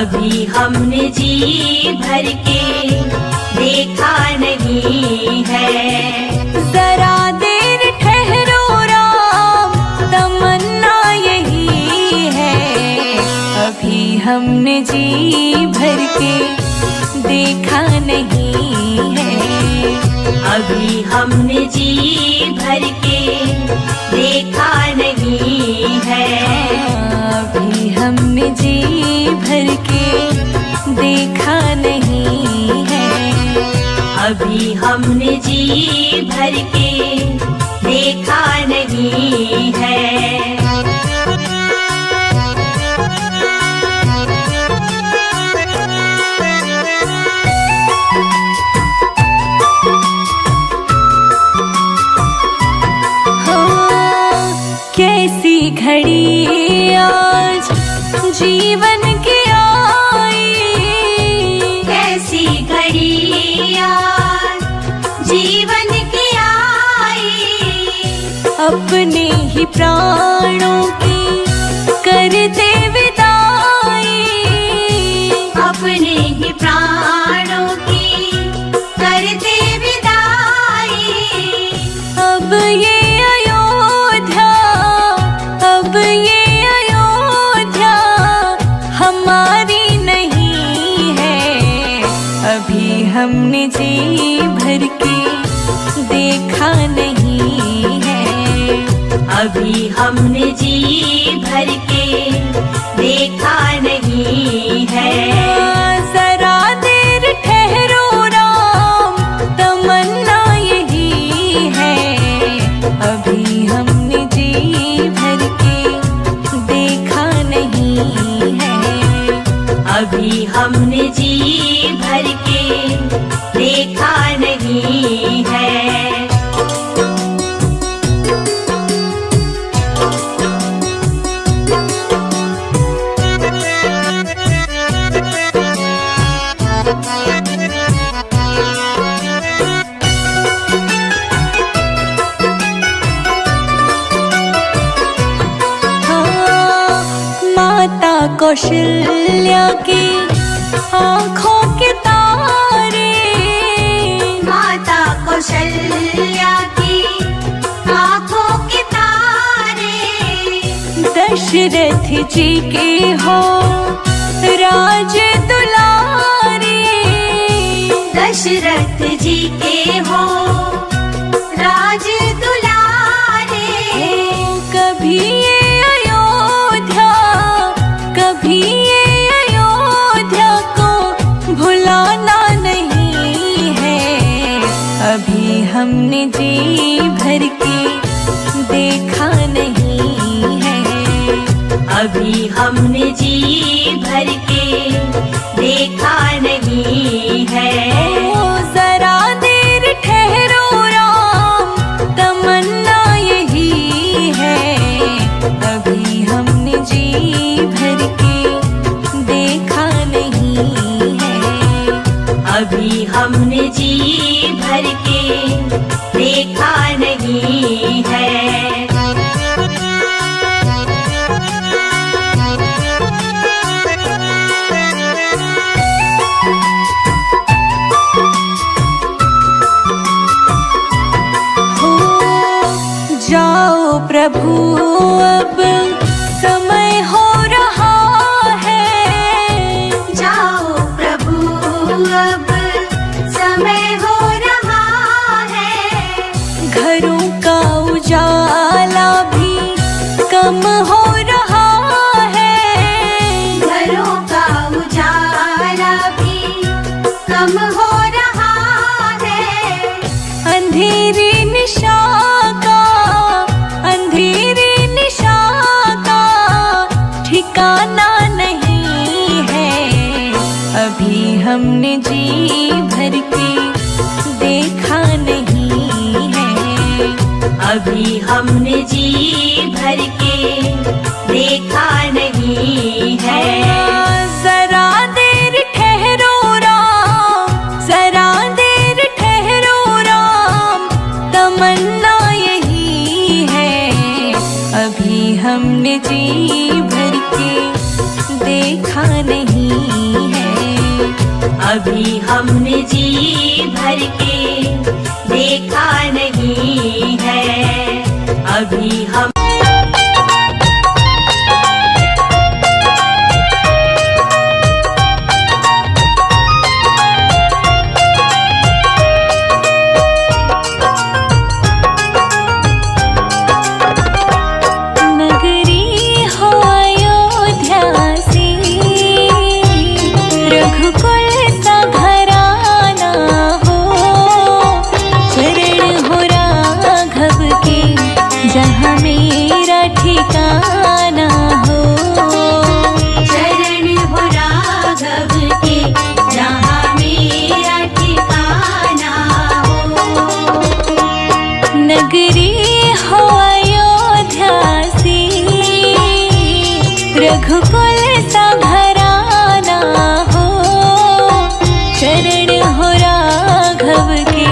अभी हमने जी भर के देखा नहीं है। जरा देर ठहरो राम, तमन्ना यही है। अभी हमने जी भर के देखा नहीं है। अभी हमने जी भर के देखा नहीं है। अभी हमने जी भर के देखा नहीं है। अभी हमने जी भर के देखा नहीं है। कैसी घड़ी आज जीवन की आई, कैसी घड़ी आज जीवन की आई। अपने ही प्राणों की करते विदाई, अपने ही प्राणों की करते विदाई। अब ये हमारी नहीं है। अभी हमने जी भर के देखा नहीं है। अभी हमने जी भर के देखा नहीं है। जरा देर ठहरो राम, तमन्ना यही है। अभी हमने जी भर के देखा नहीं है। अभी हमने जी भर के देखा नहीं है। माता कौशल्या की आँखों के तारे, माता कौशल्या की आँखों के तारे। दशरथ जी के हो राज दुलारे, दशरथ जी के हो राज दुलारे। कभी ये अयोध्या, कभी ये अयोध्या को भुलाना नहीं है। अभी हमने जी भर के देखा नहीं है। अभी हमने जी भर के देखा नहीं है। जरा देर ठहरो राम, तमन्ना यही है। अभी हमने जी भर के देखा नहीं है। अभी हमने जी भर के देखा नहीं है। जाओ प्रभु अब समय हो रहा है। जाओ प्रभु अब समय हो रहा है। घरों का उजाला भी कम हो रहा है। घरों का उजाला भी कम हो रहा है। अंधेरी निशा का, अंधेरी निशा का ठिकाना नहीं है। अभी हमने जी भर के देखा नहीं है। अभी हमने जी भर के देखा नहीं है। जरा देर ठहरो राम, जरा देर ठहरो राम, तमन्ना यही है। अभी हमने जी भर के देखा नहीं अभी हमने जी भर के देखा नहीं है। अभी हम जहाँ मेरा ठिकाना हो, चरण हो राघव के जहाँ मेरा ठिकाना हो। नगरी हो अयोध्या सी, रघुकुल सा घराना हो, चरण हो राघव के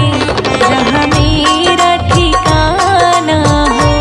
जहाँ मेरा ठिकाना हो।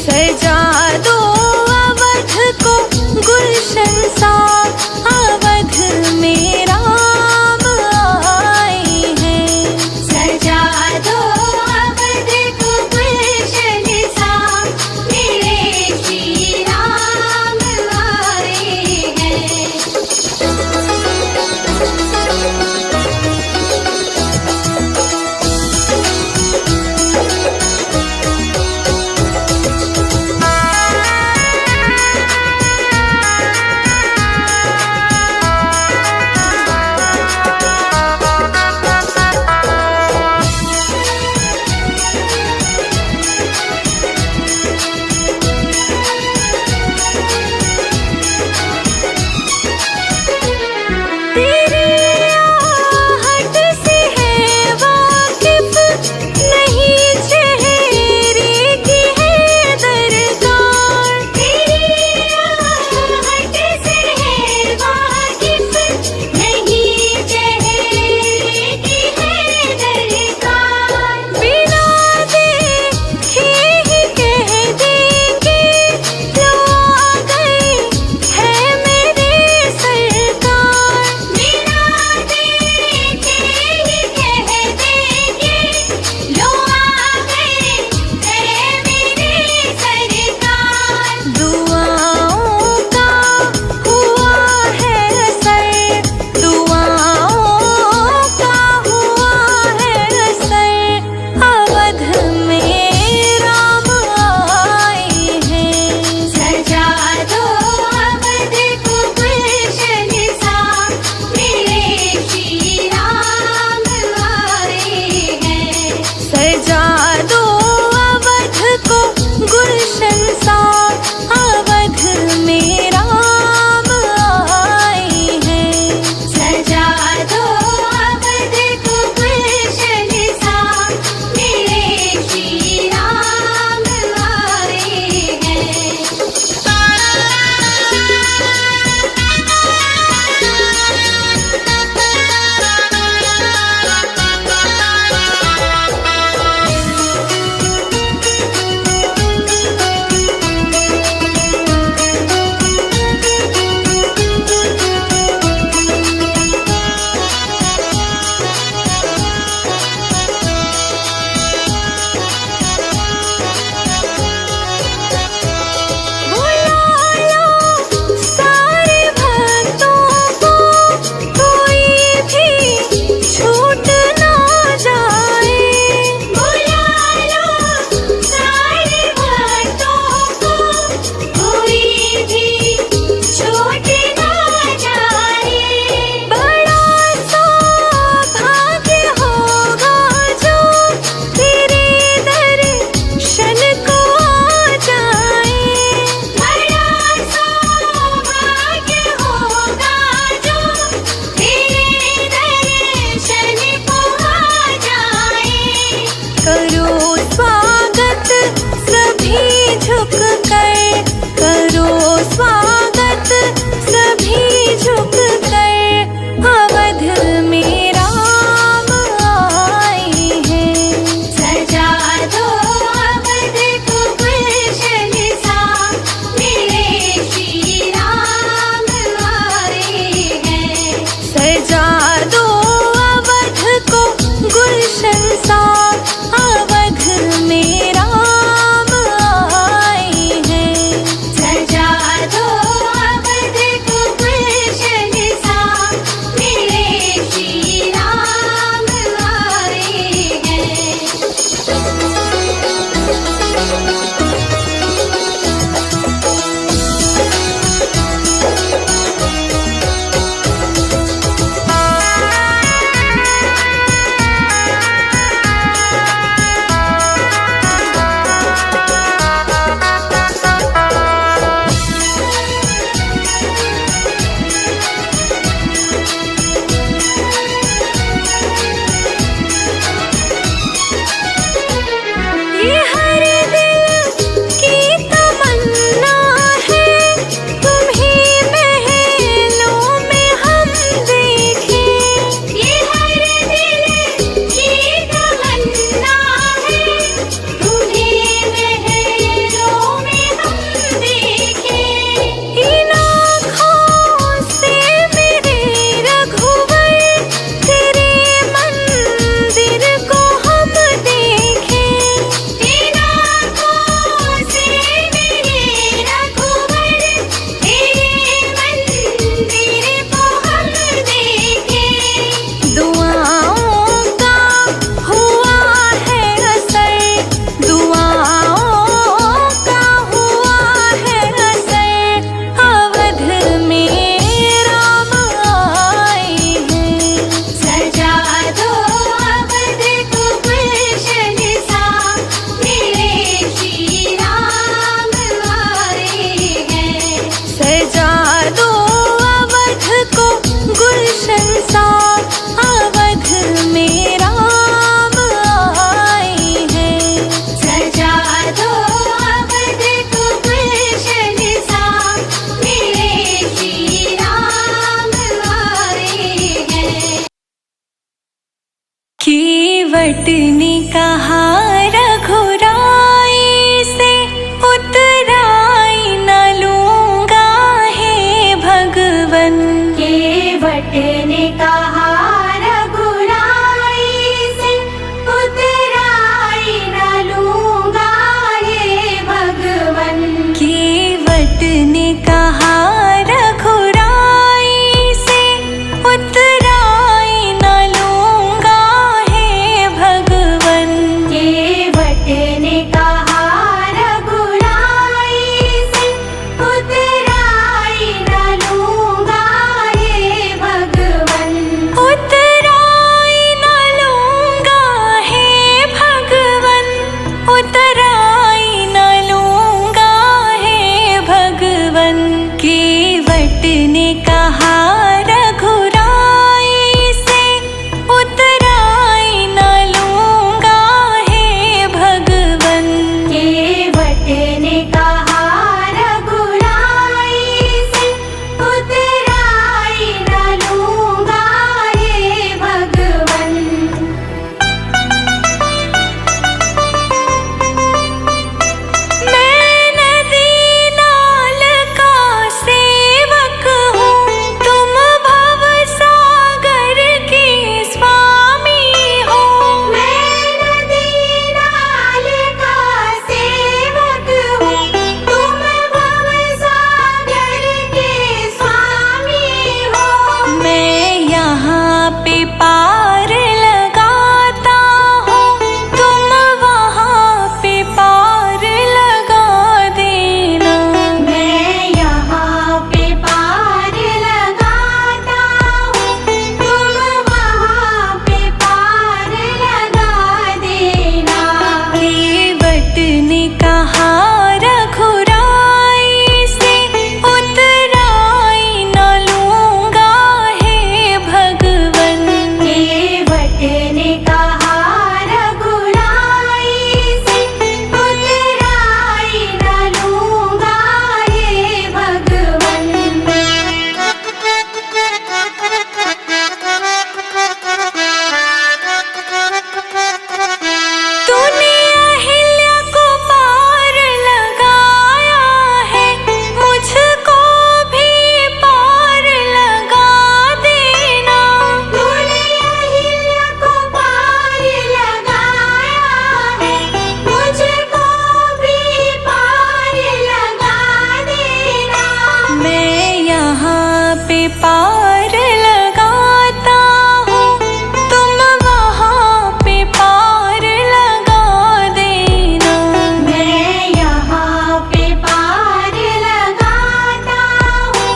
सजा दो अवध को गुलशन सा, अवध में राम आए हैं। सजा दो अवध को गुलशन सा, मेरे श्री राम आए हैं। ने कहा रघुराई से उतराई न लूंगा हे भगवन। केवट ने कहा रघुराई से उतराई न लूंगा हे भगवन। उतराई न लूंगा हे भगवन, उतराई न लूंगा हे भगवन। केवट ने कहा रघुराई से उतराई न लूंगा हे भगवन। केवट ने कहा रघुराई से उतराई न लूंगा हे भगवन। मैं नदी नाल का सेवक हूँ, तुम भव सागर के स्वामी हो। मैं नदी नाल का सेवक हूँ, तुम भव सागर के स्वामी हो। मैं यहाँ पे पार लगाता हूँ, तुम वहाँ पे पार लगा देना। मैं यहाँ पे पार लगाता हूँ, तुम वहाँ पे पार लगा देना। केवट ने कहा रघुराई से उतराई न लूंगा हे भगवन। केवट ने कहा रघुराई से उतराई न लूंगा हे भगवन। तूने अहिल्या को पार लगाया है, मुझको भी पार लगा देना। तूने अहिल्या को पार लगाया है, मुझको भी पार लगा देना। मैं यहाँ पे पार लगाता हूँ, तुम वहाँ पे पार लगा देना। मैं यहाँ पे पार लगाता हूँ,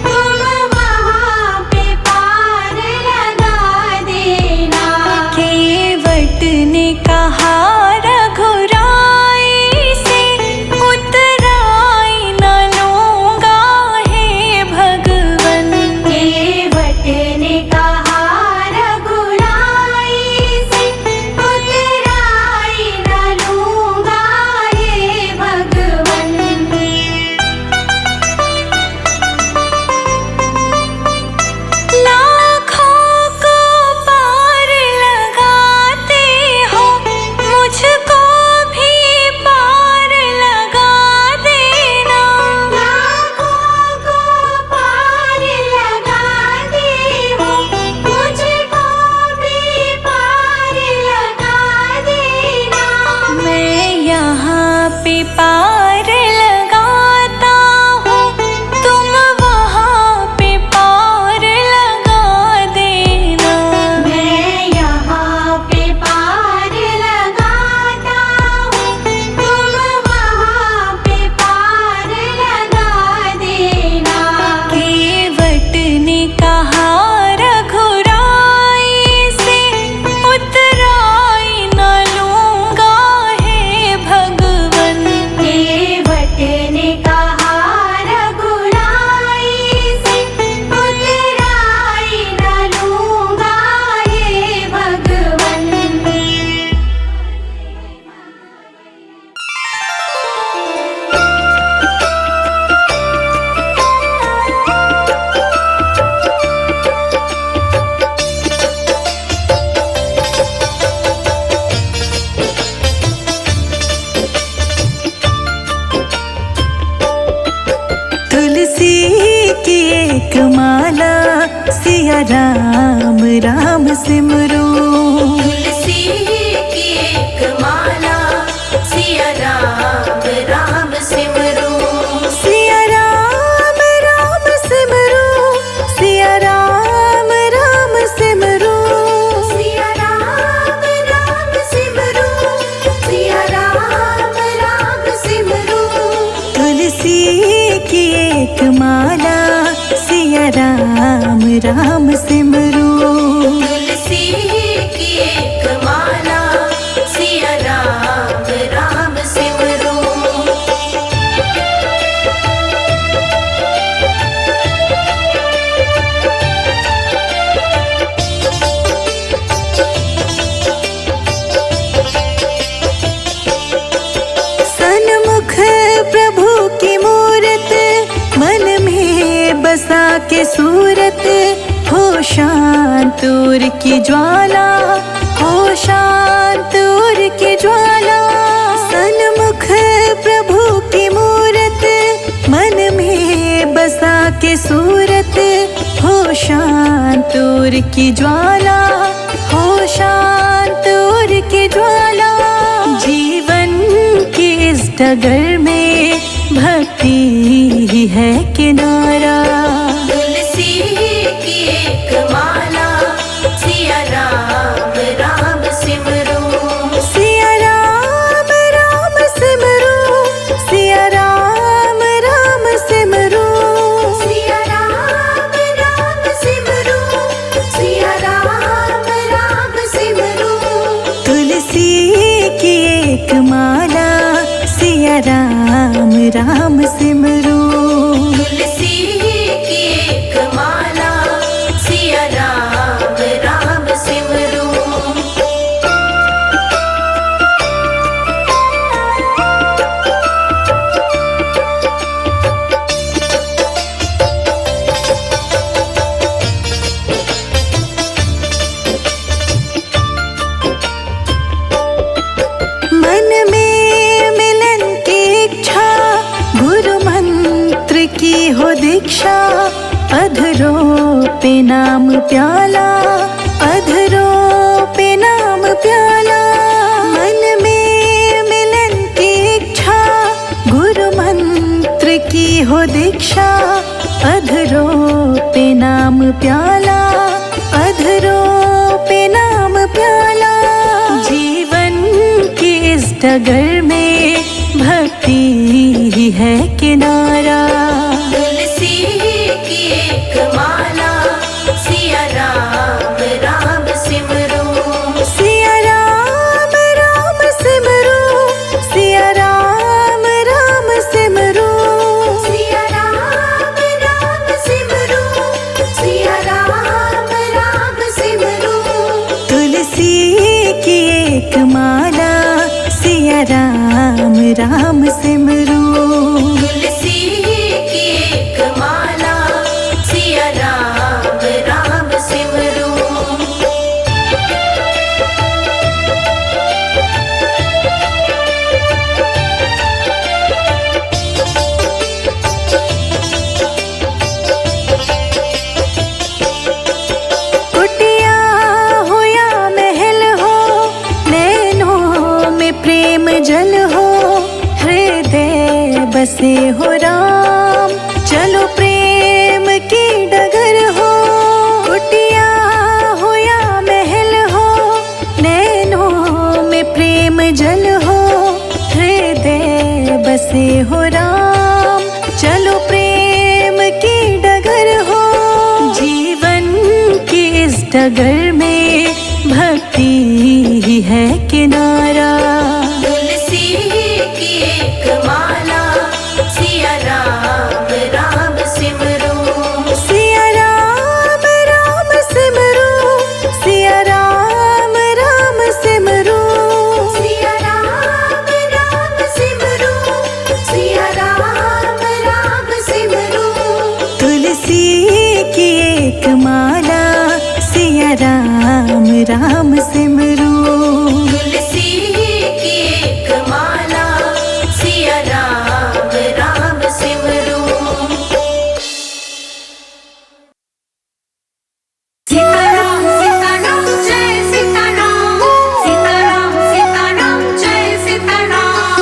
तुम वहाँ पे पार लगा देना। केवट ने कहा रघुराई से उतराई न लूंगा हे भगवन। केवट ने कहा रघुराई से उतराई न लूंगा हे भगवन। लाखों को पार लगाते हो, मुझको भी पार लगा देना। लाखों को पार लगाते हो, मुझको भी पार लगा देना। मैं यहाँ पे पार लगाता हूँ, तुम वहाँ पे पार लगा देना। मैं यहाँ पे पार लगाता हूँ, तुम वहाँ पे पार लगा देना। केवट ने कहा रघुराई से उतराई न लूंगा हे भगवन। केवट ने कहा रघुराई से उतराई न लूंगा हे भगवन। तुलसी की एक माला, सिया राम राम सिमरो। तुलसी की एक माला, सिया राम राम सिमरो। सिया राम एक माला सिया राम राम सिमरू। तुलसी की एक माला सिया राम राम सिमरू। सन्मुख प्रभु की मूरत मन में बसा के सूरत, हो शांत उर की ज्वाला, हो शांत उर की ज्वाला। सन्मुख प्रभु की मूरत मन में बसा के सूरत, हो शांत उर की ज्वाला, हो शांत उर की ज्वाला। जीवन की इस डगर में भक्ति ही है किनारा। तुलसी की एक माला सिया राम राम सिमरू। सिया राम राम सिमरू, सिया राम राम सिमरू। सिया राम राम सिमरू, सिया राम राम सिमरू। तुलसी की एक माला सिया राम राम सिमरू। तुलसी की एक माला सिया राम राम सिमरू। मन में मिलन की इच्छा, गुरु मंत्र की हो दीक्षा। अधरों पे नाम प्याला, अधरों पे नाम प्याला। मन में मिलन की इच्छा, गुरु मंत्र की हो दीक्षा। अधरों पे नाम प्याला, अधरों पे नाम प्याला। जीवन की इस डगर में भक्ति ही है किनारा। तुलसी की एक माला सिया राम राम सिमरू। सिया राम राम सिमरू, सिया राम राम सिमरू। सिया राम राम सिमरू, सिया राम राम सिमरू। तुलसी की एक माला सिया राम राम सिमरू। तुलसी की एक माला सिया राम राम सिमरू। कुटिया हो या महल हो, नैनों में प्रेम जल हो। हृदय बसे हो राम, चलो प्रेम की डगर हो। कुटिया हो या महल हो, नैनों में प्रेम जल हो। हृदय बसे हो राम, चलो प्रेम की डगर हो। जीवन की इस डगर में भक्ति ही है किनारा। तुलसी की एक माला सिया राम राम सिमरू। सिया राम राम सिमरू, सिया राम राम सिमरू। सिया राम राम सिमरू, सिया राम राम सिमरू। तुलसी की एक माला सिया राम राम सिमरू। तुलसी की एक माला सिया राम राम सिमरू। सीताराम सीताराम जय सीताराम, सीताराम सीताराम जय सीताराम।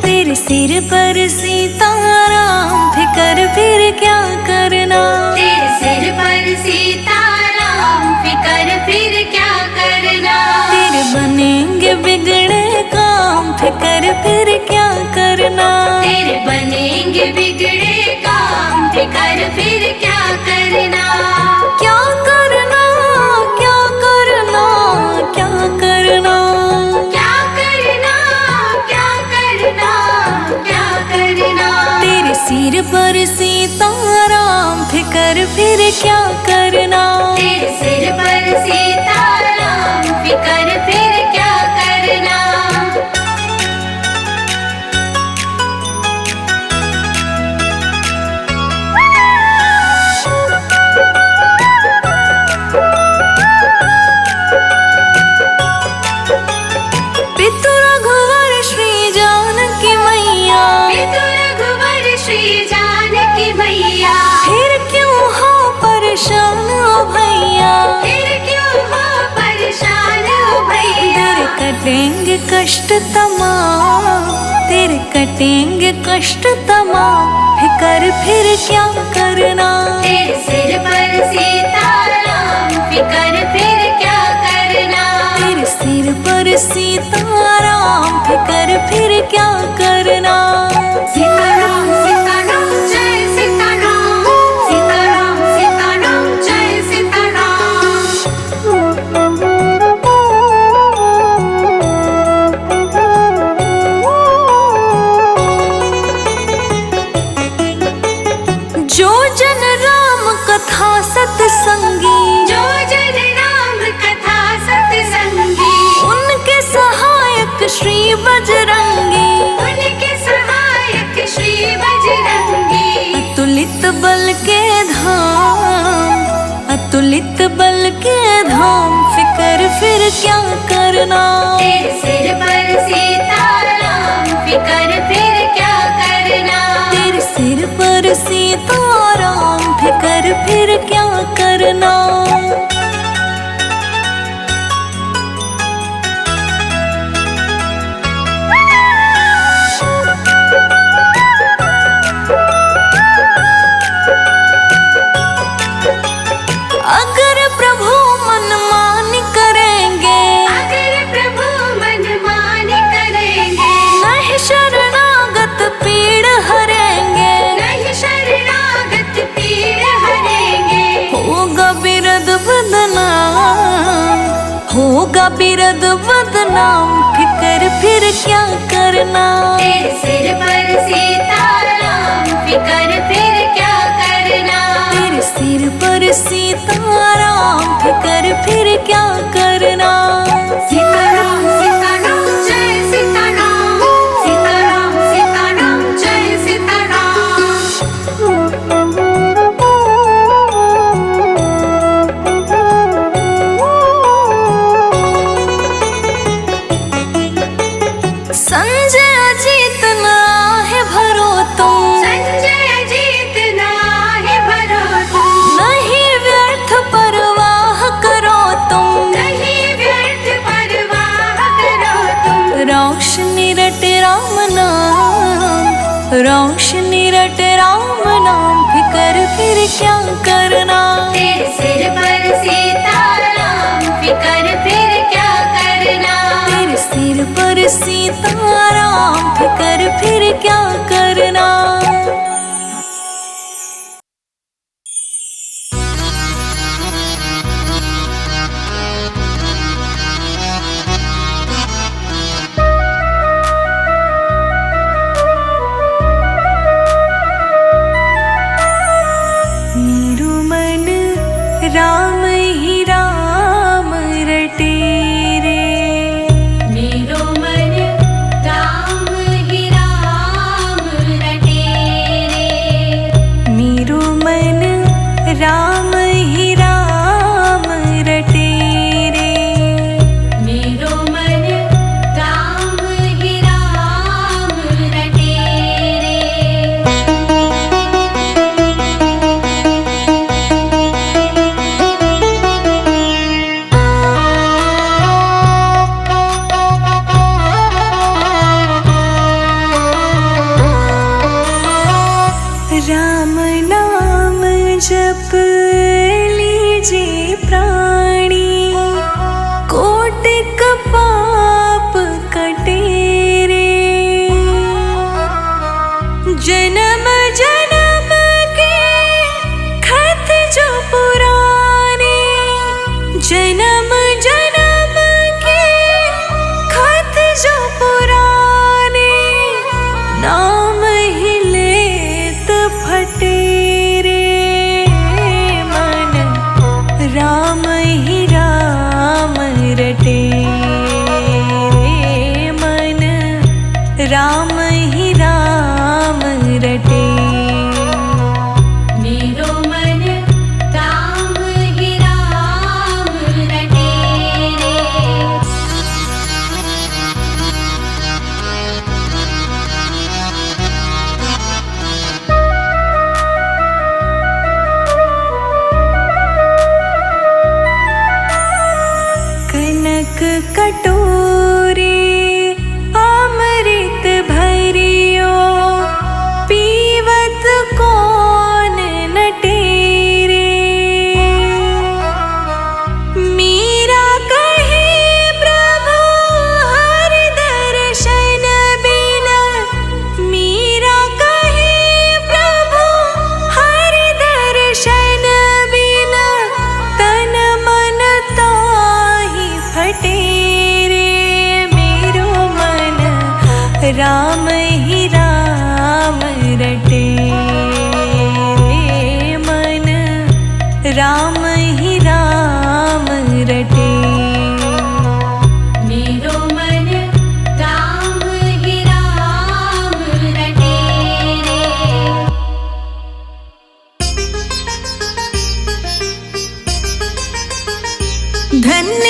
तेरे कष्ट तमाम, तेरे कटेंगे कष्ट तमाम, फिकर फिर क्या करना। तेरे सिर पर सीताराम, फिकर फिर क्या करना। तेरे सिर पर सीताराम, फिकर फिर क्या करना। सीताराम सीताराम जय सीताराम, सीताराम सीताराम जय सीताराम। जो जन राम कथा सत्संगी, जो जन राम कथा सत्संगी, उनके सहायक श्री बजरंगी। उनके सहायक श्री बजरंगी। अतुलित बल के धाम, अतुलित बल के धाम, फिकर फिर क्या करना। तेरे सिर पर सीताराम, फिकर फिर क्या करना। तेरे सिर पर सीताराम, फिकर फिर क्या करना। अगर प्रभु मनमानी करेंगे, अगर प्रभु मनमानी करेंगे, नहीं शरणागत पीड़ हरेंगे। नहीं शरणागत पीड़ हरेंगे। होगा बिरद बदनाम, होगा बिरद बदनाम, फिकर फिर क्या करना। तेरे सिर पर सीताराम, फिकर फिर क्या करना। तेरे सिर पर सीताराम, फिकर फिर क्या करना। सीताराम सीताराम जय सीताराम, सीताराम सीताराम जय सीताराम। संजय अजीत ना है भरो तुम, संजय जीत ना है भरो तुम, नहीं व्यर्थ परवाह करो तुम। नहीं व्यर्थ परवाह करो तुम। रोशनी रट राम नाम, रोशनी रट राम नाम, फिकर फिर क्या करना। तेरे सिर पर सीताराम, फिकर फिर क्या करना। तेरे सिर पर सीताराम, फिकर फिर क्या करना। मेरू मन राम ही राम रटे रे। मेरो मन राम ही राम रटे रे। मेरू मन राम ही राम रटे रे। मेरो मन राम ही राम रटे रे। राम नाम जप लीजे प्राणी, कोटिक पाप कटे रे। जन्म जन्म के खत जो पुराने, जन्म जन्म के खत जो पुराने, नाम ही लेत फटे रे। मन राम ही राम रटे रे। मन राम ही राम रटे। मेरो मन राम ही राम रटे रे। कनक कटोरे राम ही राम रटे मन, राम ही राम रटे। मेरो मन राम ही राम रटे रे। धन्य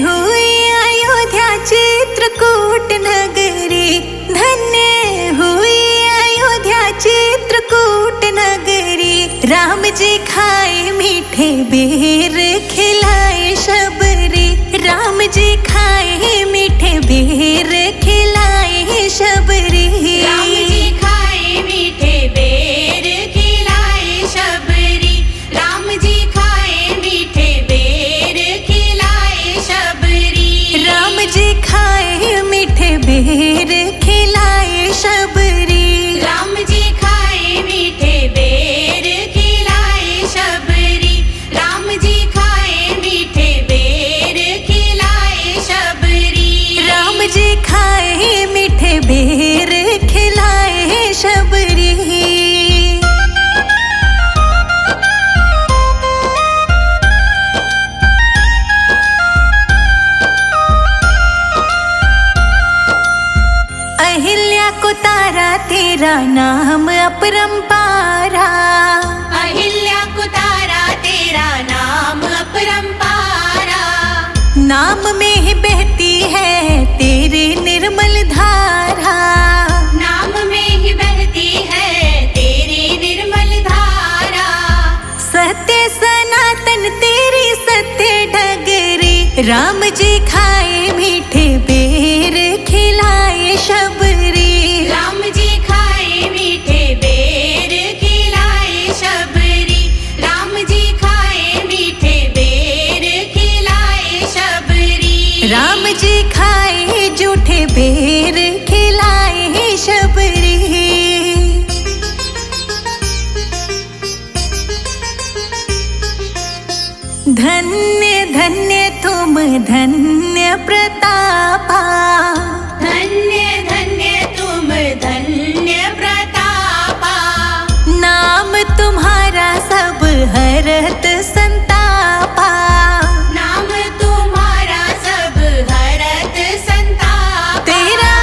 हुई अयोध्या चित्रकूट नगरी, धन्य हुई अयोध्या चित्रकूट नगरी। राम जी खाए मीठे बेर खिलाए शबरी, राम जी खाए मीठे बेर खिलाए शबरी। राम जी खाए मीठे बेर खिलाए शबरी, राम जी खाए मीठे बेर खिलाए शबरी। राम जी खाए मीठे बेर खिलाए शबरी। राम जी खाए मीठे बेर खिलाए शबरी, राम जी खाए मीठे बेर खिलाए शबरी। राम जी खाए मीठे बेर खिलाए शबरी। अहिल्या को तारा तेरा नाम अपरंपारा, अहिल्या को तारा तेरा नाम अपरंपारा। नाम में ही बहती है तेरी निर्मल धारा, नाम में ही बहती है तेरी निर्मल धारा। सत्य सनातन तेरी सत्य डगरी। राम जी खाए मीठे बेर खिलाए शबरी, राम जी खाए मीठे बेर खिलाए शबरी, राम जी खाए मीठे बेर खिलाए शबरी। राम जी खाए जूठे बेर खिलाए शबरी। धन्य धन्य तुम धन्य प्रतापा, धन्य धन्य तुम धन्य प्रतापा। नाम तुम्हारा सब हरत संतापा। नाम तुम्हारा सब हरत संतापा। तेरा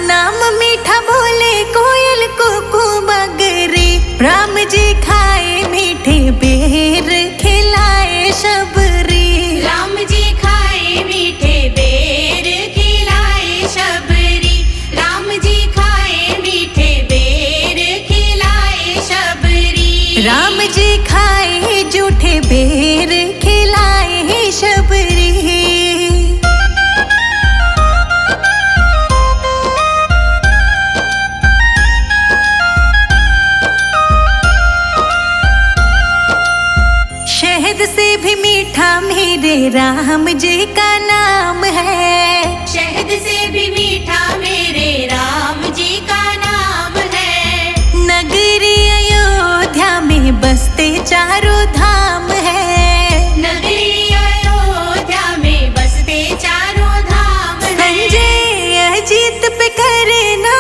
नाम मीठा बोले कोयल कुकू मगरी। राम जी खाए मीठे बेर खिलाए शबरी, राम जी खाए मीठे बेर खिलाए शबरी, राम जी खाए मीठे बेर खिलाए शबरी। राम जी खाए जूठे बेर खिलाए शबरी। शहद से भी मीठा मेरे राम जी का नाम है, शहद से भी मीठा मेरे राम जी का नाम है। नगरी अयोध्या में बसते चारों धाम है। नगरी अयोध्या में बसते चारों धाम है। संजय अजीत पे करे ना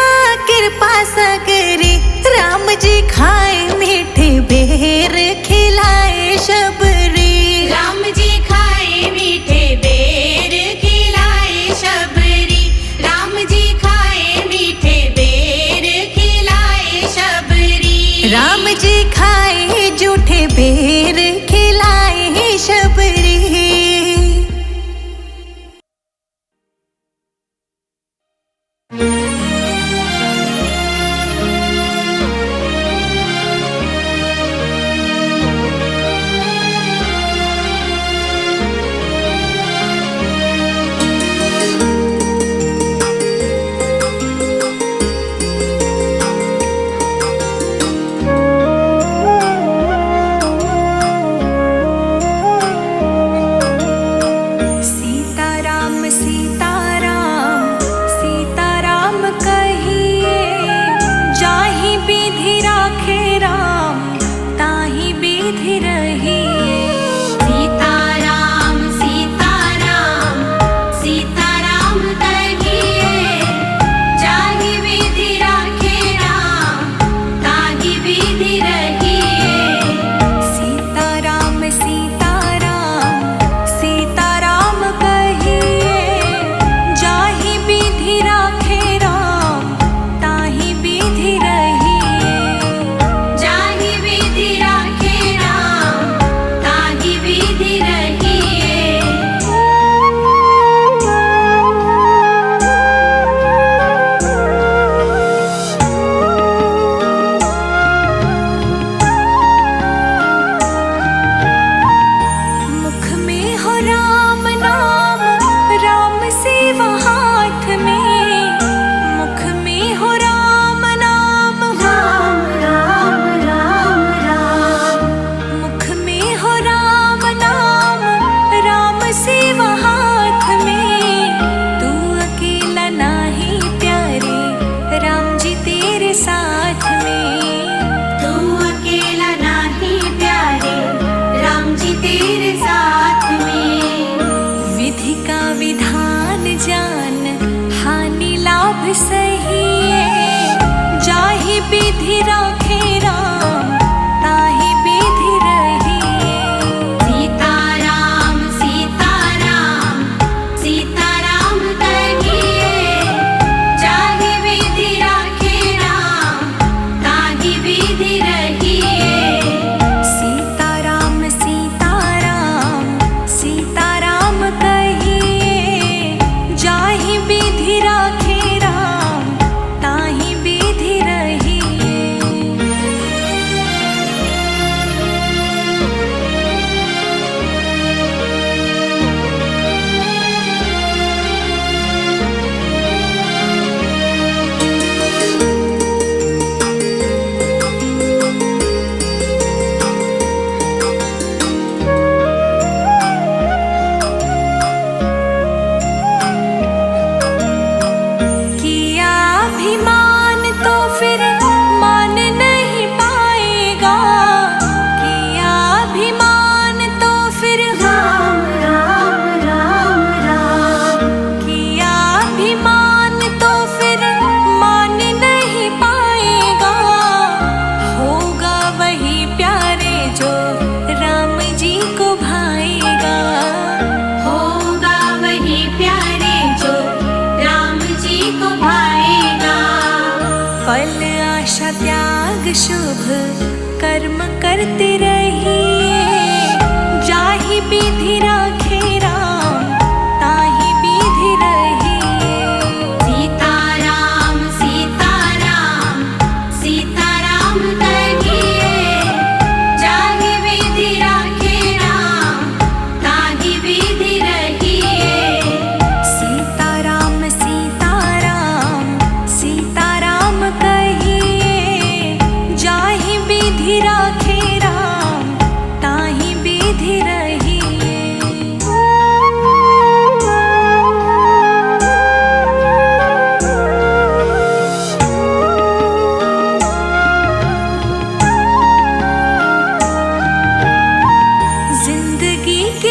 कृपा सगरी। राम जी खाए मीठे बेर खिलाए शबरी, राम जी खाए मीठे बेर खिलाए शबरी, राम जी खाए मीठे बेर खिलाए शबरी। राम जी खाए जूठे बेर खिलाए शबरी।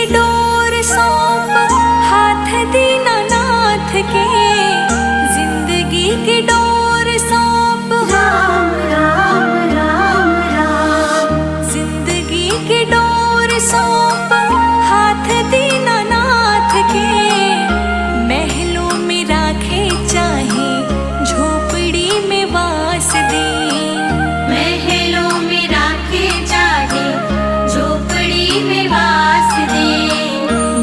के डोर सौंप हाथ दीनानाथ के, जिंदगी के डोर सौंप राम राम राम राम, जिंदगी के डोर सौंप हाथ दीनानाथ के, महलों में राखे चाहे झोपड़ी में वास दे, महलों में राखे चाहे झोपड़ी में वास दे।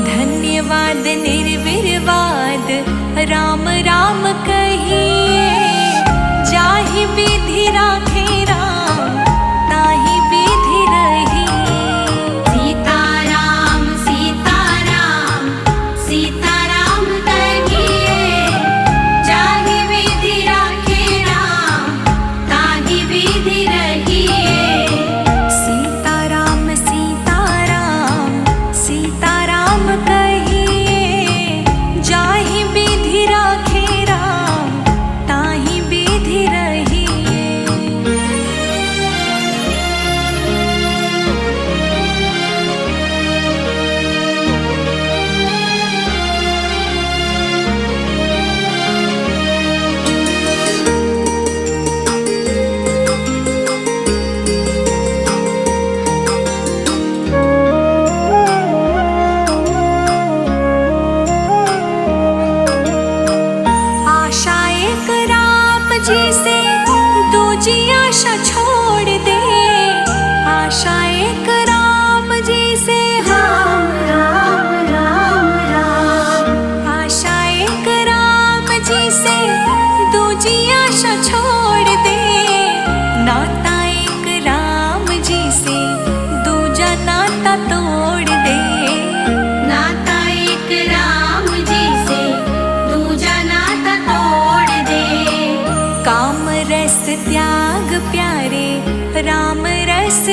धन्यवाद निर्विवाद राम राम कहिए, जाहि विधि राखे राम ताहि विधि रहिए। सीताराम सीताराम सीताराम कहिए, जाहि विधि राखे राम ताहि विधि रहिए। सीताराम सीताराम सीताराम कहिए, जाहि विधि राखे राम ताहि विधि रहिए। आशा एक राम जी से दूजी आशा छोड़ दे, आशा एक राम जी से राम राम राम राम, आशा एक राम जी से दूजी आशा छोड़ दे, नाता एक राम जी से दूजा नाता तोड़ दे, नाता एक राम जी से दूजा नाता तोड़ दे। काम रस त्याग प्यारे राम रस